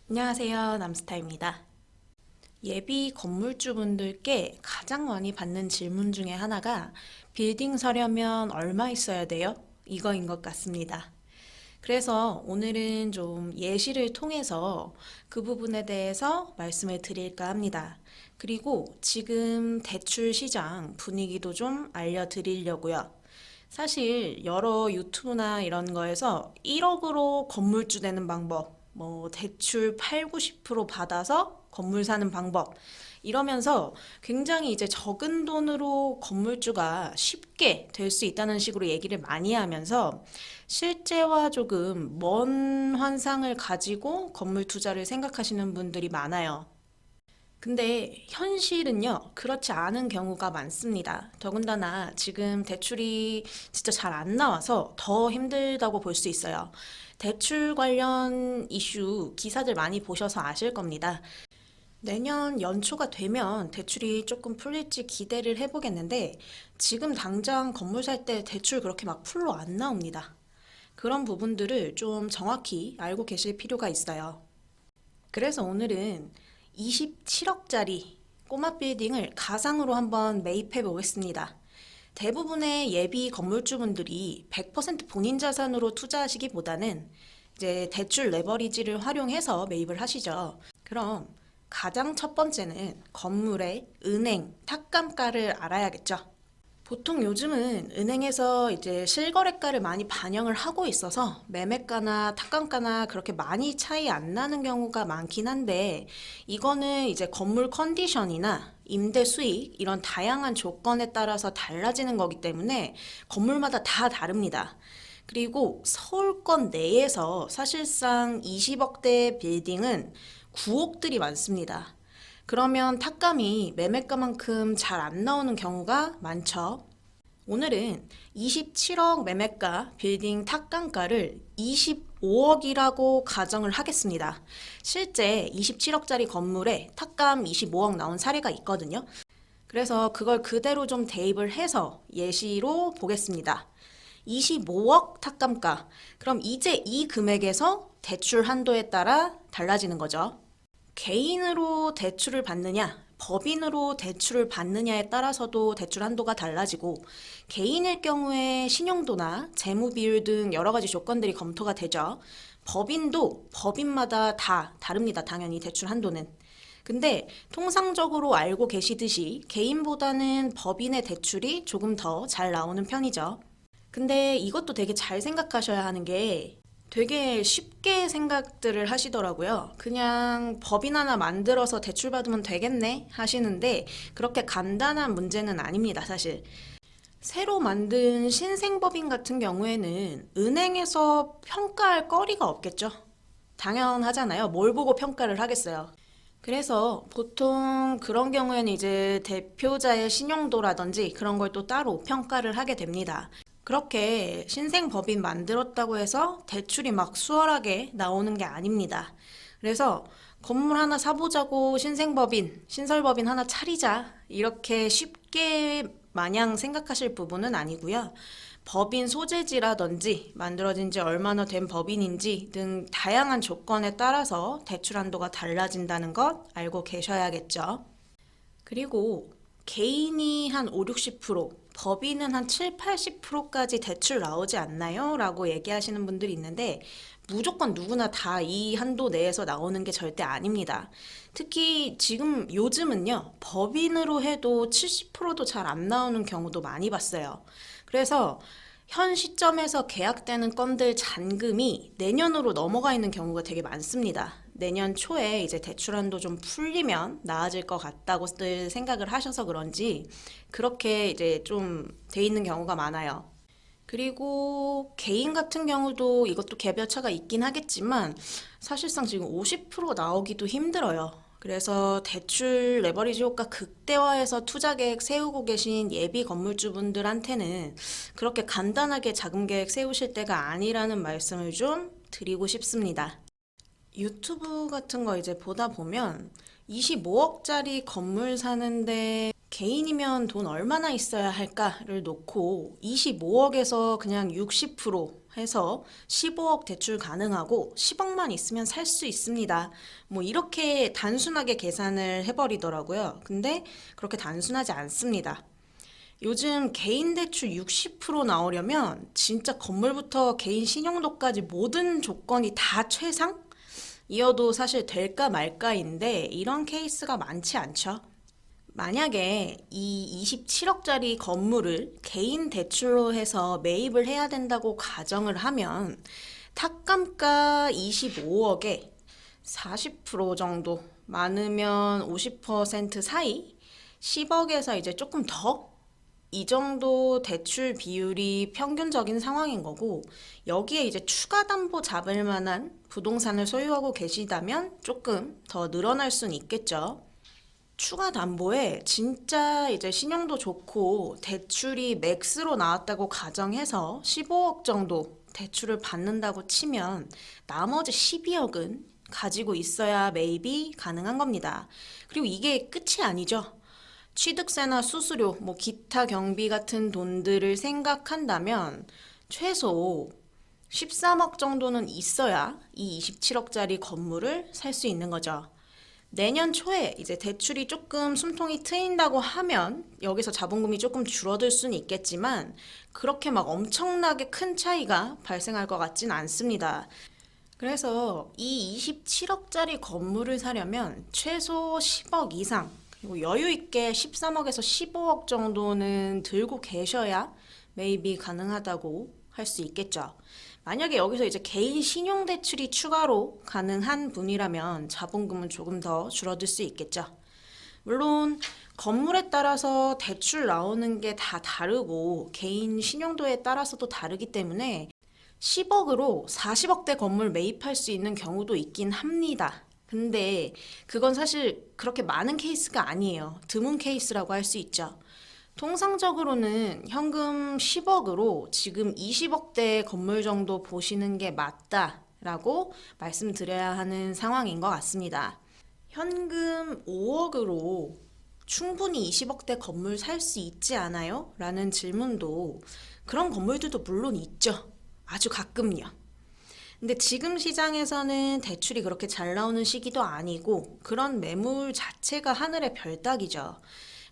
안녕하세요. 남스타입니다. 예비 건물주분들께 가장 많이 받는 질문 중에 하나가 빌딩 사려면 얼마 있어야 돼요? 이거인 것 같습니다. 그래서 오늘은 좀 예시를 통해서 그 부분에 대해서 말씀을 드릴까 합니다. 그리고 지금 대출 시장 분위기도 좀 알려드리려고요. 사실 여러 유튜브나 이런 거에서 1억으로 건물주 되는 방법, 뭐 대출 8, 90% 받아서 건물 사는 방법 이러면서 굉장히 이제 적은 돈으로 건물주가 쉽게 될 수 있다는 식으로 얘기를 많이 하면서 실제와 조금 먼 환상을 가지고 건물 투자를 생각하시는 분들이 많아요. 근데 현실은요, 그렇지 않은 경우가 많습니다. 더군다나 지금 대출이 진짜 잘 안 나와서 더 힘들다고 볼 수 있어요. 대출 관련 이슈 기사들 많이 보셔서 아실 겁니다. 내년 연초가 되면 대출이 조금 풀릴지 기대를 해보겠는데 지금 당장 건물 살 때 대출 그렇게 막 풀로 안 나옵니다. 그런 부분들을 좀 정확히 알고 계실 필요가 있어요. 그래서 오늘은 27억짜리 꼬마 빌딩을 가상으로 한번 매입해 보겠습니다. 대부분의 예비 건물주분들이 100% 본인 자산으로 투자하시기보다는 이제 대출 레버리지를 활용해서 매입을 하시죠. 그럼 가장 첫 번째는 건물의 은행 탁감가를 알아야겠죠. 보통 요즘은 은행에서 이제 실거래가를 많이 반영을 하고 있어서 매매가나 탁감가나 그렇게 많이 차이 안 나는 경우가 많긴 한데 이거는 이제 건물 컨디션이나 임대 수익 이런 다양한 조건에 따라서 달라지는 거기 때문에 건물마다 다 다릅니다. 그리고 서울권 내에서 사실상 20억대 빌딩은 9억들이 많습니다. 그러면 탁감이 매매가만큼 잘 안 나오는 경우가 많죠. 오늘은 27억 매매가 빌딩 탁감가를 25억이라고 가정을 하겠습니다. 실제 27억짜리 건물에 탁감 25억 나온 사례가 있거든요. 그래서 그걸 그대로 좀 대입을 해서 예시로 보겠습니다. 25억 탁감가. 그럼 이제 이 금액에서 대출 한도에 따라 달라지는 거죠. 개인으로 대출을 받느냐, 법인으로 대출을 받느냐에 따라서도 대출 한도가 달라지고, 개인일 경우에 신용도나 재무 비율 등 여러 가지 조건들이 검토가 되죠. 법인도 법인마다 다 다릅니다. 당연히 대출 한도는. 근데 통상적으로 알고 계시듯이 개인보다는 법인의 대출이 조금 더 잘 나오는 편이죠. 근데 이것도 되게 잘 생각하셔야 하는 게 되게 쉽게 생각들을 하시더라고요. 그냥 법인 하나 만들어서 대출받으면 되겠네 하시는데 그렇게 간단한 문제는 아닙니다, 사실. 새로 만든 신생법인 같은 경우에는 은행에서 평가할 거리가 없겠죠. 당연하잖아요. 뭘 보고 평가를 하겠어요. 그래서 보통 그런 경우에는 이제 대표자의 신용도라든지 그런 걸 또 따로 평가를 하게 됩니다. 그렇게 신생법인 만들었다고 해서 대출이 막 수월하게 나오는 게 아닙니다. 그래서 건물 하나 사보자고 신생법인, 신설법인 하나 차리자 이렇게 쉽게 마냥 생각하실 부분은 아니고요. 법인 소재지라든지 만들어진 지 얼마나 된 법인인지 등 다양한 조건에 따라서 대출 한도가 달라진다는 것 알고 계셔야겠죠. 그리고 개인이 한 5, 60%, 법인은 한 7, 80%까지 대출 나오지 않나요? 라고 얘기하시는 분들이 있는데 무조건 누구나 다 이 한도 내에서 나오는 게 절대 아닙니다. 특히 지금 요즘은요, 법인으로 해도 70%도 잘 안 나오는 경우도 많이 봤어요. 그래서 현 시점에서 계약되는 건들 잔금이 내년으로 넘어가 있는 경우가 되게 많습니다. 내년 초에 이제 대출 한도 좀 풀리면 나아질 것 같다고들 생각을 하셔서 그런지 그렇게 이제 좀 돼 있는 경우가 많아요. 그리고 개인 같은 경우도 이것도 개별차가 있긴 하겠지만 사실상 지금 50% 나오기도 힘들어요. 그래서 대출 레버리지 효과 극대화해서 투자 계획 세우고 계신 예비 건물주분들한테는 그렇게 간단하게 자금 계획 세우실 때가 아니라는 말씀을 좀 드리고 싶습니다. 유튜브 같은 거 이제 보다 보면 25억짜리 건물 사는데 개인이면 돈 얼마나 있어야 할까를 놓고 25억에서 그냥 60% 해서 15억 대출 가능하고 10억만 있으면 살 수 있습니다. 뭐 이렇게 단순하게 계산을 해버리더라고요. 근데 그렇게 단순하지 않습니다. 요즘 개인 대출 60% 나오려면 진짜 건물부터 개인 신용도까지 모든 조건이 다 최상? 이어도 사실 될까 말까인데 이런 케이스가 많지 않죠. 만약에 이 27억짜리 건물을 개인 대출로 해서 매입을 해야 된다고 가정을 하면 탁감가 25억에 40% 정도, 많으면 50% 사이, 10억에서 이제 조금 더? 이 정도 대출 비율이 평균적인 상황인 거고, 여기에 이제 추가 담보 잡을 만한 부동산을 소유하고 계시다면 조금 더 늘어날 수는 있겠죠. 추가 담보에 진짜 이제 신용도 좋고 대출이 맥스로 나왔다고 가정해서 15억 정도 대출을 받는다고 치면 나머지 12억은 가지고 있어야 매입이 가능한 겁니다. 그리고 이게 끝이 아니죠. 취득세나 수수료, 뭐 기타 경비 같은 돈들을 생각한다면 최소 13억 정도는 있어야 이 27억짜리 건물을 살 수 있는 거죠. 내년 초에 이제 대출이 조금 숨통이 트인다고 하면 여기서 자본금이 조금 줄어들 수는 있겠지만 그렇게 막 엄청나게 큰 차이가 발생할 것 같진 않습니다. 그래서 이 27억짜리 건물을 사려면 최소 10억 이상, 그리고 여유 있게 13억에서 15억 정도는 들고 계셔야 매입이 가능하다고 할 수 있겠죠. 만약에 여기서 이제 개인 신용대출이 추가로 가능한 분이라면 자본금은 조금 더 줄어들 수 있겠죠. 물론 건물에 따라서 대출 나오는 게 다 다르고 개인 신용도에 따라서도 다르기 때문에 10억으로 40억대 건물 매입할 수 있는 경우도 있긴 합니다. 근데 그건 사실 그렇게 많은 케이스가 아니에요. 드문 케이스라고 할 수 있죠. 통상적으로는 현금 10억으로 지금 20억대 건물 정도 보시는 게 맞다라고 말씀드려야 하는 상황인 것 같습니다. 현금 5억으로 충분히 20억대 건물 살 수 있지 않아요? 라는 질문도 그런 건물들도 물론 있죠. 아주 가끔요. 근데 지금 시장에서는 대출이 그렇게 잘 나오는 시기도 아니고 그런 매물 자체가 하늘의 별 따기죠.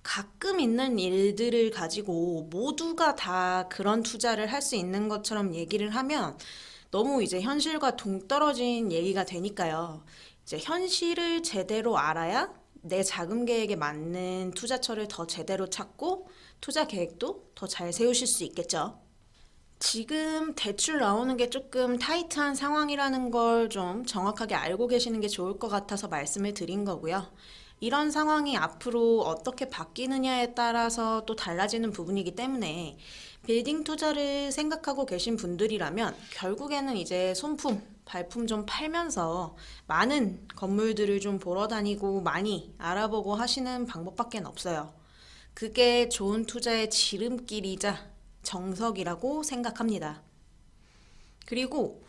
가끔 있는 일들을 가지고 모두가 다 그런 투자를 할 수 있는 것처럼 얘기를 하면 너무 이제 현실과 동떨어진 얘기가 되니까요. 이제 현실을 제대로 알아야 내 자금 계획에 맞는 투자처를 더 제대로 찾고 투자 계획도 더 잘 세우실 수 있겠죠. 지금 대출 나오는 게 조금 타이트한 상황이라는 걸 좀 정확하게 알고 계시는 게 좋을 것 같아서 말씀을 드린 거고요. 이런 상황이 앞으로 어떻게 바뀌느냐에 따라서 또 달라지는 부분이기 때문에 빌딩 투자를 생각하고 계신 분들이라면 결국에는 이제 손품, 발품 좀 팔면서 많은 건물들을 좀 보러 다니고 많이 알아보고 하시는 방법밖에 없어요. 그게 좋은 투자의 지름길이자 정석이라고 생각합니다. 그리고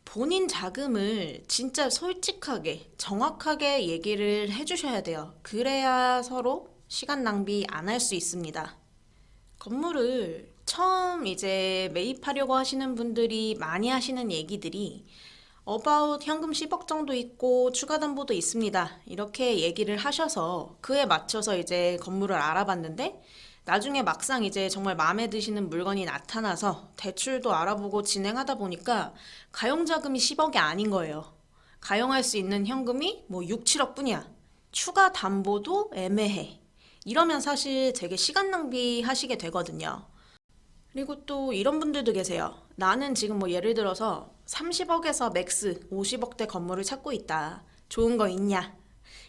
본인 자금을 진짜 솔직하게, 정확하게 얘기를 해주셔야 돼요. 그래야 서로 시간 낭비 안 할 수 있습니다. 건물을 처음 이제 매입하려고 하시는 분들이 많이 하시는 얘기들이 about 현금 10억 정도 있고 추가 담보도 있습니다. 이렇게 얘기를 하셔서 그에 맞춰서 이제 건물을 알아봤는데 나중에 막상 이제 정말 마음에 드시는 물건이 나타나서 대출도 알아보고 진행하다 보니까 가용자금이 10억이 아닌 거예요. 가용할 수 있는 현금이 뭐 6, 7억 뿐이야. 추가 담보도 애매해. 이러면 사실 되게 시간 낭비하시게 되거든요. 그리고 또 이런 분들도 계세요. 나는 지금 뭐 예를 들어서 30억에서 맥스 50억대 건물을 찾고 있다. 좋은 거 있냐?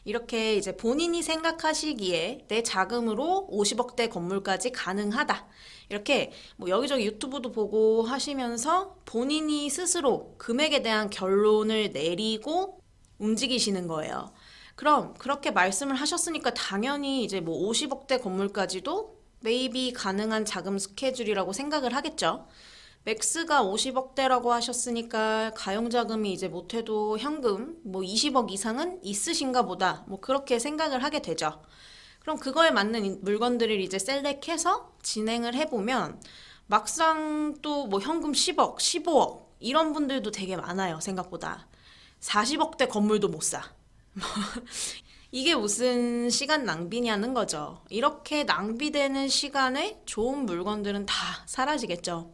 이렇게 이제 본인이 생각하시기에 내 자금으로 50억대 건물까지 가능하다. 이렇게 뭐 여기저기 유튜브도 보고 하시면서 본인이 스스로 금액에 대한 결론을 내리고 움직이시는 거예요. 그럼 그렇게 말씀을 하셨으니까 당연히 이제 뭐 50억대 건물까지도 매입이 가능한 자금 스케줄이라고 생각을 하겠죠. 맥스가 50억대라고 하셨으니까 가용자금이 이제 못해도 현금 뭐 20억 이상은 있으신가 보다. 뭐 그렇게 생각을 하게 되죠. 그럼 그거에 맞는 물건들을 이제 셀렉해서 진행을 해보면 막상 또 뭐 현금 10억, 15억 이런 분들도 되게 많아요, 생각보다. 40억대 건물도 못 사. 이게 무슨 시간 낭비냐는 거죠. 이렇게 낭비되는 시간에 좋은 물건들은 다 사라지겠죠.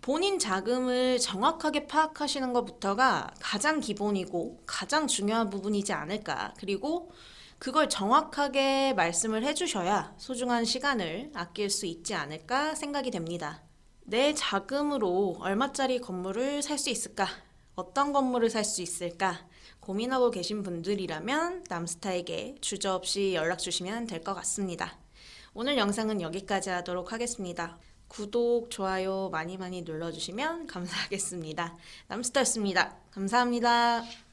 본인 자금을 정확하게 파악하시는 것부터가 가장 기본이고 가장 중요한 부분이지 않을까. 그리고 그걸 정확하게 말씀을 해주셔야 소중한 시간을 아낄 수 있지 않을까 생각이 됩니다. 내 자금으로 얼마짜리 건물을 살 수 있을까? 어떤 건물을 살 수 있을까? 고민하고 계신 분들이라면 남스타에게 주저없이 연락 주시면 될 것 같습니다. 오늘 영상은 여기까지 하도록 하겠습니다. 구독, 좋아요 많이 많이 눌러주시면 감사하겠습니다. 남스타였습니다. 감사합니다.